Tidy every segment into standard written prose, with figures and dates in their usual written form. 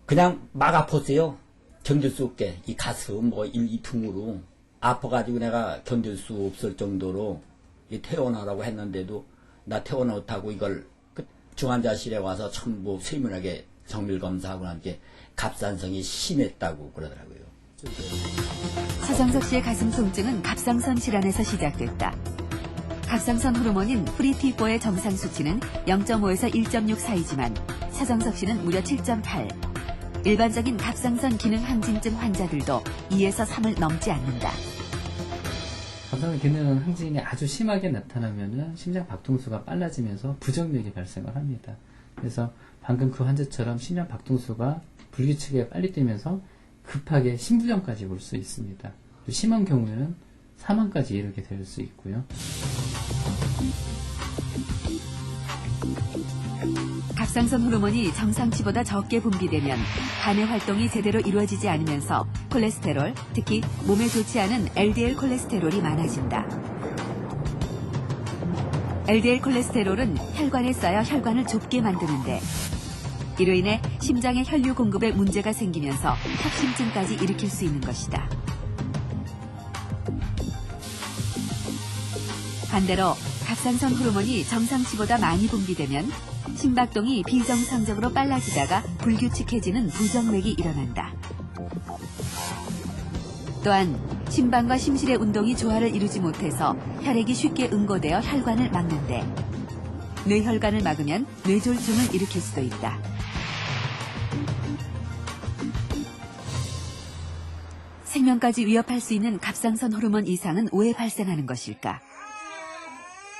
그냥 막 아팠어요. 견딜 수 없게. 이 가슴, 이 tum으로. 아파가지고 내가 견딜 수 없을 정도로 퇴원하라고 했는데도 나 퇴원 못하고 이걸 중환자실에 와서 전부 세밀하게 정밀검사하고 난 게 갑상선이 심했다고 그러더라고요. 서정석 씨의 가슴 통증은 갑상선 질환에서 시작됐다. 갑상선 호르몬인 프리T4의 정상 수치는 0.5에서 1.6 사이지만 서정석 씨는 무려 7.8. 일반적인 갑상선 기능 항진증 환자들도 2에서 3을 넘지 않는다. 갑상선 기능 항진이 아주 심하게 나타나면은 심장 박동수가 빨라지면서 부정맥이 발생을 합니다. 그래서 방금 그 환자처럼 심장 박동수가 불규칙하게 빨리 뛰면서 급하게 심부전까지 올 수 있습니다. 심한 경우에는 사망까지 이르게 될 수 있고요. 갑상선 호르몬이 정상치보다 적게 분비되면 간의 활동이 제대로 이루어지지 않으면서 콜레스테롤, 특히 몸에 좋지 않은 LDL 콜레스테롤이 많아진다. LDL 콜레스테롤은 혈관에 쌓여 혈관을 좁게 만드는데 이로 인해 심장의 혈류 공급에 문제가 생기면서 협심증까지 일으킬 수 있는 것이다. 반대로 갑상선 호르몬이 정상치보다 많이 분비되면 심박동이 비정상적으로 빨라지다가 불규칙해지는 부정맥이 일어난다. 또한 심방과 심실의 운동이 조화를 이루지 못해서 혈액이 쉽게 응고되어 혈관을 막는데 뇌혈관을 막으면 뇌졸중을 일으킬 수도 있다. 생명까지 위협할 수 있는 갑상선 호르몬 이상은 왜 발생하는 것일까?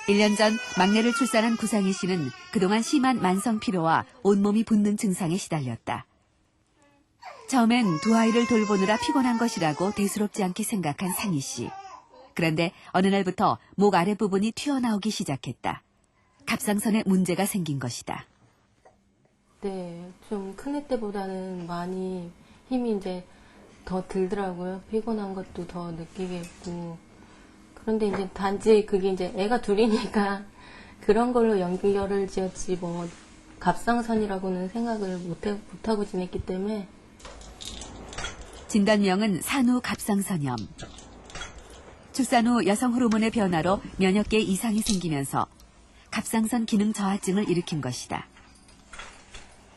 1년 전 막내를 출산한 구상희 씨는 그동안 심한 만성 피로와 온몸이 붓는 증상에 시달렸다. 처음엔 두 아이를 돌보느라 피곤한 것이라고 대수롭지 않게 생각한 상희 씨. 그런데 어느 날부터 목 아랫부분이 튀어나오기 시작했다. 갑상선에 문제가 생긴 것이다. 네, 좀 큰애 때보다는 많이 힘이 이제 더 들더라고요. 피곤한 것도 더 느끼겠고. 그런데 이제 단지 그게 이제 애가 둘이니까 그런 걸로 연결을 지었지 갑상선이라고는 생각을 못하고 지냈기 때문에. 진단명은 산후 갑상선염. 출산 후 여성 호르몬의 변화로 면역계에 이상이 생기면서 갑상선 기능 저하증을 일으킨 것이다.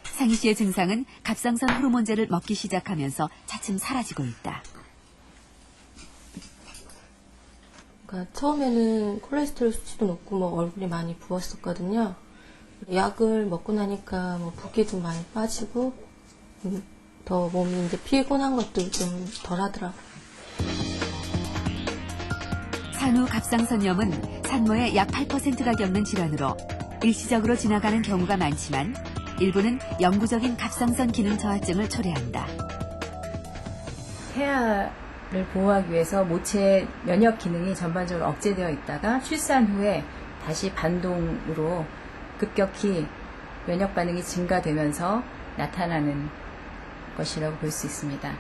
상희 씨의 증상은 갑상선 호르몬제를 먹기 시작하면서 차츰 사라지고 있다. 그러니까 처음에는 콜레스테롤 수치도 높고 얼굴이 많이 부었었거든요. 약을 먹고 나니까 붓기도 많이 빠지고 더 몸이 이제 피곤한 것도 좀 덜하더라고요. 산후 갑상선염은 산모의 약 8%가 겪는 질환으로 일시적으로 지나가는 경우가 많지만 일부는 영구적인 갑상선 기능 저하증을 초래한다. 태아를 보호하기 위해서 모체의 면역 기능이 전반적으로 억제되어 있다가 출산 후에 다시 반동으로 급격히 면역 반응이 증가되면서 나타나는 것이라고 볼 수 있습니다.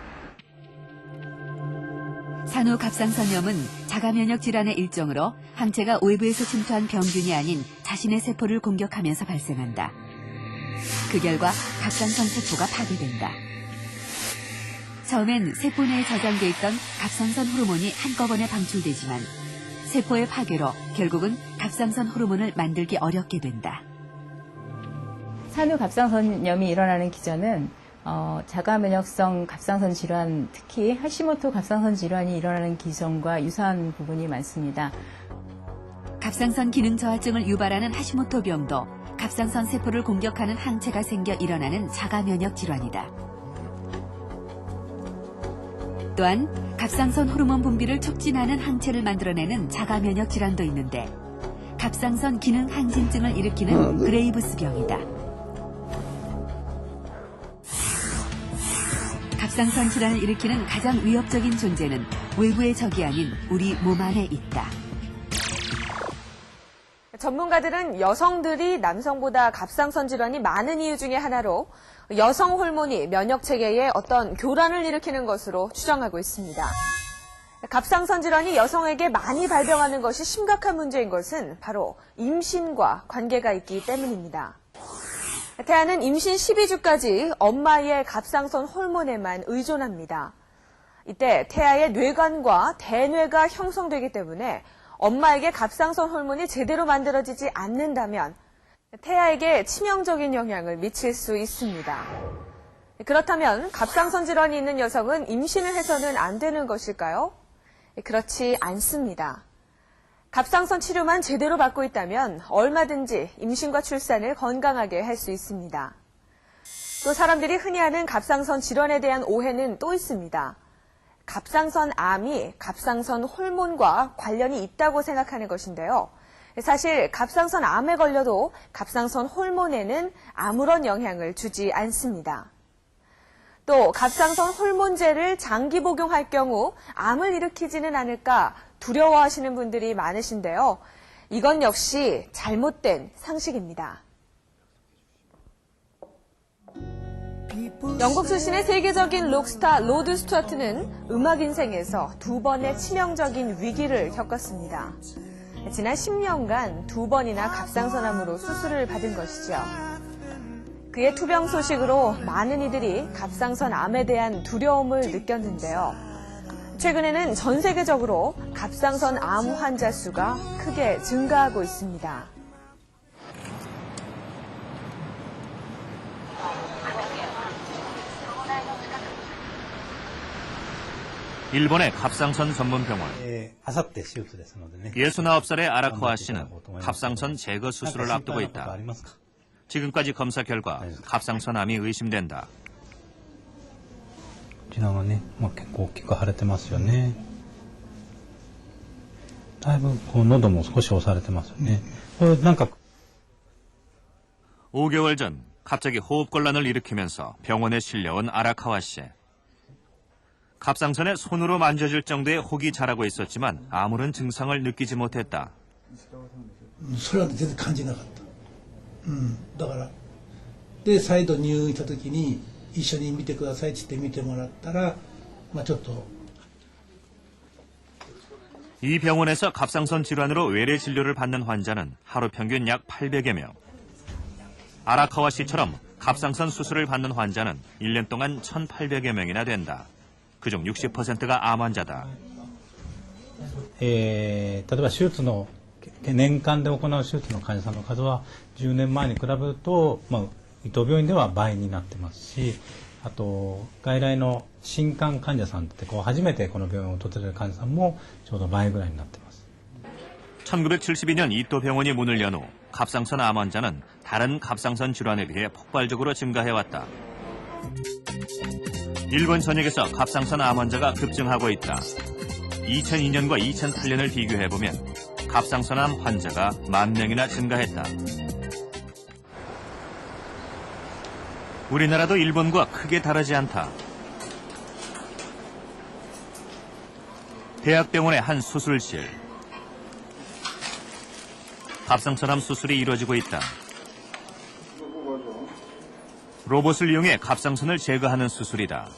산후 갑상선염은 자가면역 질환의 일종으로 항체가 외부에서 침투한 병균이 아닌 자신의 세포를 공격하면서 발생한다. 그 결과 갑상선 세포가 파괴된다. 처음엔 세포 내에 저장돼 있던 갑상선 호르몬이 한꺼번에 방출되지만 세포의 파괴로 결국은 갑상선 호르몬을 만들기 어렵게 된다. 산후 갑상선염이 일어나는 기전은 자가면역성 갑상선 질환, 특히 하시모토 갑상선 질환이 일어나는 기전과 유사한 부분이 많습니다. 갑상선 기능 저하증을 유발하는 하시모토 병도 갑상선 세포를 공격하는 항체가 생겨 일어나는 자가면역 질환이다. 또한 갑상선 호르몬 분비를 촉진하는 항체를 만들어내는 자가면역 질환도 있는데 갑상선 기능 항진증을 일으키는 그레이브스 병이다. 갑상선 질환을 일으키는 가장 위협적인 존재는 외부의 적이 아닌 우리 몸 안에 있다. 전문가들은 여성들이 남성보다 갑상선 질환이 많은 이유 중에 하나로 여성 호르몬이 면역 체계에 어떤 교란을 일으키는 것으로 추정하고 있습니다. 갑상선 질환이 여성에게 많이 발병하는 것이 심각한 문제인 것은 바로 임신과 관계가 있기 때문입니다. 태아는 임신 12주까지 엄마의 갑상선 호르몬에만 의존합니다. 이때 태아의 뇌관과 대뇌가 형성되기 때문에 엄마에게 갑상선 호르몬이 제대로 만들어지지 않는다면 태아에게 치명적인 영향을 미칠 수 있습니다. 그렇다면 갑상선 질환이 있는 여성은 임신을 해서는 안 되는 것일까요? 그렇지 않습니다. 갑상선 치료만 제대로 받고 있다면 얼마든지 임신과 출산을 건강하게 할 수 있습니다. 또 사람들이 흔히 하는 갑상선 질환에 대한 오해는 또 있습니다. 갑상선 암이 갑상선 호르몬과 관련이 있다고 생각하는 것인데요. 사실 갑상선 암에 걸려도 갑상선 호르몬에는 아무런 영향을 주지 않습니다. 또 갑상선 호르몬제를 장기 복용할 경우 암을 일으키지는 않을까 두려워하시는 분들이 많으신데요. 이건 역시 잘못된 상식입니다. 영국 출신의 세계적인 록스타 로드 스튜어트는 음악 인생에서 2번의 치명적인 위기를 겪었습니다. 지난 10년간 2번이나 갑상선암으로 수술을 받은 것이죠. 그의 투병 소식으로 많은 이들이 갑상선암에 대한 두려움을 느꼈는데요. 최근에는 전 세계적으로 갑상선암 환자 수가 크게 증가하고 있습니다. 일본의 갑상선 전문 병원. 69살의 아라카와 씨는 갑상선 제거 수술을 앞두고 있다. 지금까지 검사 결과 갑상선암이 의심된다. こちらがね、結構大きく腫れてますよね。だいぶ喉も少し押されてますよね。これなんか 5개월 전 갑자기 호흡곤란을 일으키면서 병원에 실려온 아라카와 씨. 갑상선에 손으로 만져질 정도의 혹이 자라고 있었지만 아무런 증상을 느끼지 못했다. それは全然感じなかった。だからで再度入院した時に一緒に見てくださいって言って見てもらったらちょっと 이 병원에서 갑상선 질환으로 외래 진료를 받는 환자는 하루 평균 약 800여 명. 아라카와 씨처럼 갑상선 수술을 받는 환자는 1년 동안 1,800여 명이나 된다. 그중 60%가 암 환자다. 例えば手術の年間で行う手術の患者さんの数は10年前に比べると、伊藤病院では倍になってますし、あと外来の新患患者さんって初めてこの病院を訪れる患者さんもちょうど倍ぐらいになってます。 1972년 이토 병원이 문을 연 후 갑상선 암 환자는 다른 갑상선 질환에 비해 폭발적으로 증가해왔다. 일본 전역에서 갑상선 암 환자가 급증하고 있다. 2002년과 2008년을 비교해보면 갑상선암 환자가 10,000명이나 증가했다. 우리나라도 일본과 크게 다르지 않다. 대학병원의 한 수술실. 갑상선암 수술이 이루어지고 있다. 로봇을 이용해 갑상선을 제거하는 수술이다.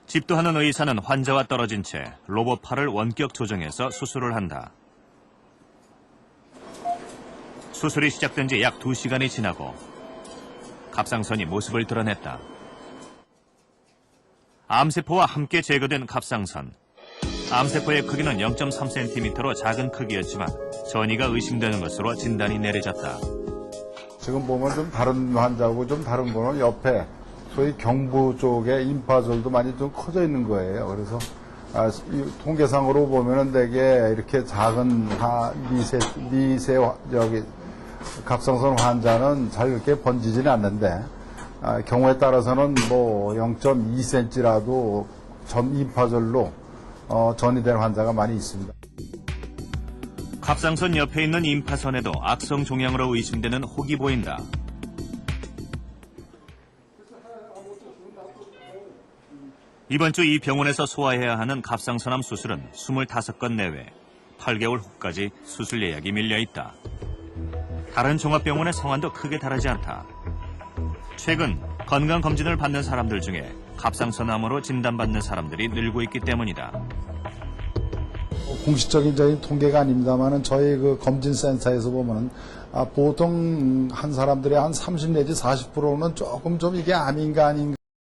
집도하는 의사는 환자와 떨어진 채 로봇 팔을 원격 조정해서 수술을 한다. 수술이 시작된 지 약 2시간이 지나고 갑상선이 모습을 드러냈다. 암세포와 함께 제거된 갑상선. 암세포의 크기는 0.3cm로 작은 크기였지만 전이가 의심되는 것으로 진단이 내려졌다. 지금 보면 좀 다른 환자하고 좀 다른 거는 옆에 소위 경부 쪽에 임파절도 많이 좀 커져 있는 거예요. 그래서 통계상으로 보면은 대개 이렇게 작은 미세 갑상선 환자는 잘 그렇게 번지지는 않는데 경우에 따라서는 0.2cm라도 전 임파절로 전이된 환자가 많이 있습니다. 갑상선 옆에 있는 임파선에도 악성 종양으로 의심되는 혹이 보인다. 이번 주 이 병원에서 소화해야 하는 갑상선암 수술은 25건 내외, 8개월 후까지 수술 예약이 밀려 있다. 다른 종합병원의 상황도 크게 다르지 않다. 최근 건강검진을 받는 사람들 중에 갑상선암으로 진단받는 사람들이 늘고 있기 때문이다. 공식적인 통계가 아닙니다만은 저희 그 검진센터에서 보면은 보통 한 사람들의 한 30 내지 40%는 조금 좀 이게 암인가 아닌가